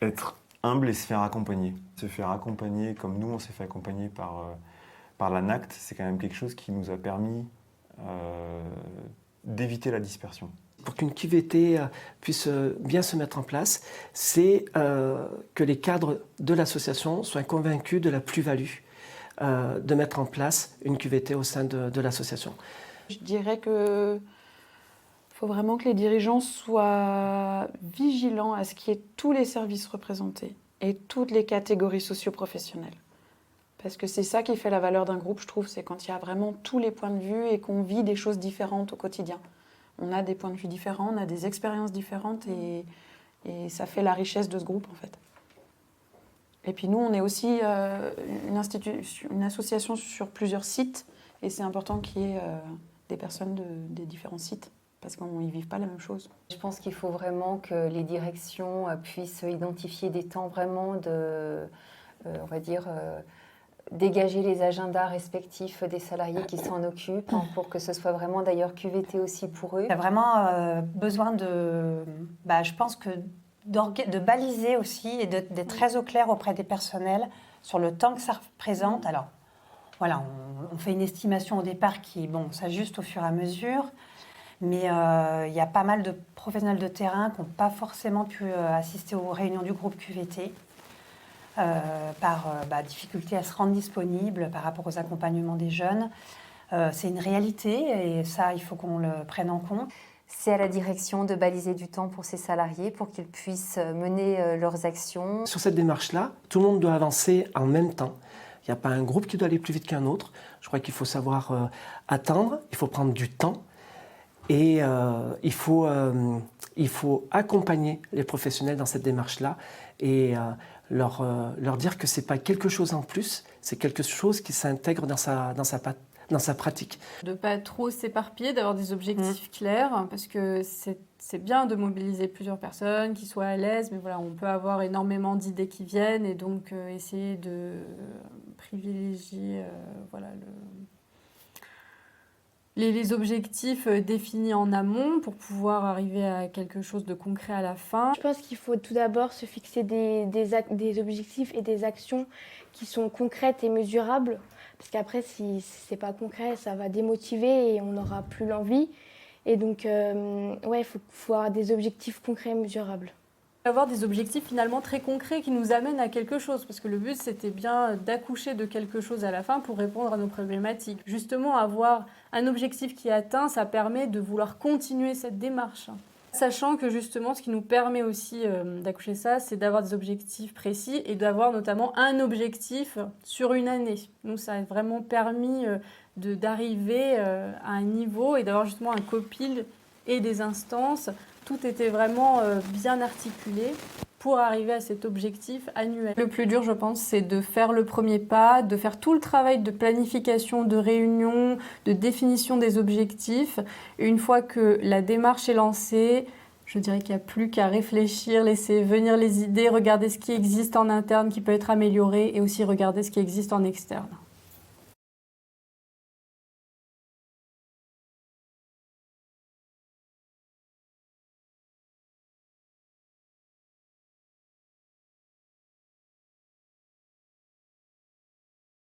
Être humble et se faire accompagner. Se faire accompagner comme nous, on s'est fait accompagner par l'ANACT, c'est quand même quelque chose qui nous a permis d'éviter la dispersion. Pour qu'une QVT puisse bien se mettre en place, c'est que les cadres de l'association soient convaincus de la plus-value de mettre en place une QVT au sein de l'association. Je dirais que faut vraiment que les dirigeants soient vigilants à ce qu'il y ait tous les services représentés et toutes les catégories socio-professionnelles. Parce que c'est ça qui fait la valeur d'un groupe, je trouve, c'est quand il y a vraiment tous les points de vue et qu'on vit des choses différentes au quotidien. On a des points de vue différents, on a des expériences différentes et ça fait la richesse de ce groupe, en fait. Et puis nous, on est aussi une association sur plusieurs sites et c'est important qu'il y ait des personnes des différents sites parce qu'on n'y vit pas la même chose. Je pense qu'il faut vraiment que les directions puissent identifier des temps vraiment de, on va dire, dégager les agendas respectifs des salariés qui s'en occupent pour que ce soit vraiment d'ailleurs QVT aussi pour eux. Il y a vraiment besoin de, je pense que de baliser aussi et d'être très au clair auprès des personnels sur le temps que ça représente. Alors, voilà, on fait une estimation au départ qui, s'ajuste au fur et à mesure, mais il y a pas mal de professionnels de terrain qui n'ont pas forcément pu assister aux réunions du groupe QVT par difficulté à se rendre disponible par rapport aux accompagnements des jeunes. C'est une réalité et ça, il faut qu'on le prenne en compte. C'est à la direction de baliser du temps pour ses salariés pour qu'ils puissent mener leurs actions. Sur cette démarche-là, tout le monde doit avancer en même temps. Il n'y a pas un groupe qui doit aller plus vite qu'un autre. Je crois qu'il faut savoir attendre, il faut prendre du temps et il faut accompagner les professionnels dans cette démarche-là et leur dire que ce n'est pas quelque chose en plus, c'est quelque chose qui s'intègre dans sa pratique. De ne pas trop s'éparpiller, d'avoir des objectifs clairs, parce que c'est bien de mobiliser plusieurs personnes qui soient à l'aise, mais voilà, on peut avoir énormément d'idées qui viennent et donc essayer de privilégier les objectifs définis en amont pour pouvoir arriver à quelque chose de concret à la fin. Je pense qu'il faut tout d'abord se fixer des objectifs et des actions qui sont concrètes et mesurables. Parce qu'après, si c'est pas concret, ça va démotiver et on n'aura plus l'envie. Et donc, il faut avoir des objectifs concrets et mesurables. Avoir des objectifs finalement très concrets qui nous amènent à quelque chose. Parce que le but, c'était bien d'accoucher de quelque chose à la fin pour répondre à nos problématiques. Justement, avoir un objectif qui est atteint, ça permet de vouloir continuer cette démarche. Sachant que justement, ce qui nous permet aussi d'accoucher ça, c'est d'avoir des objectifs précis et d'avoir notamment un objectif sur une année. Nous, ça a vraiment permis d'arriver à un niveau et d'avoir justement un copil et des instances. Tout était vraiment bien articulé pour arriver à cet objectif annuel. Le plus dur, je pense, c'est de faire le premier pas, de faire tout le travail de planification, de réunion, de définition des objectifs. Et une fois que la démarche est lancée, je dirais qu'il n'y a plus qu'à réfléchir, laisser venir les idées, regarder ce qui existe en interne qui peut être amélioré et aussi regarder ce qui existe en externe.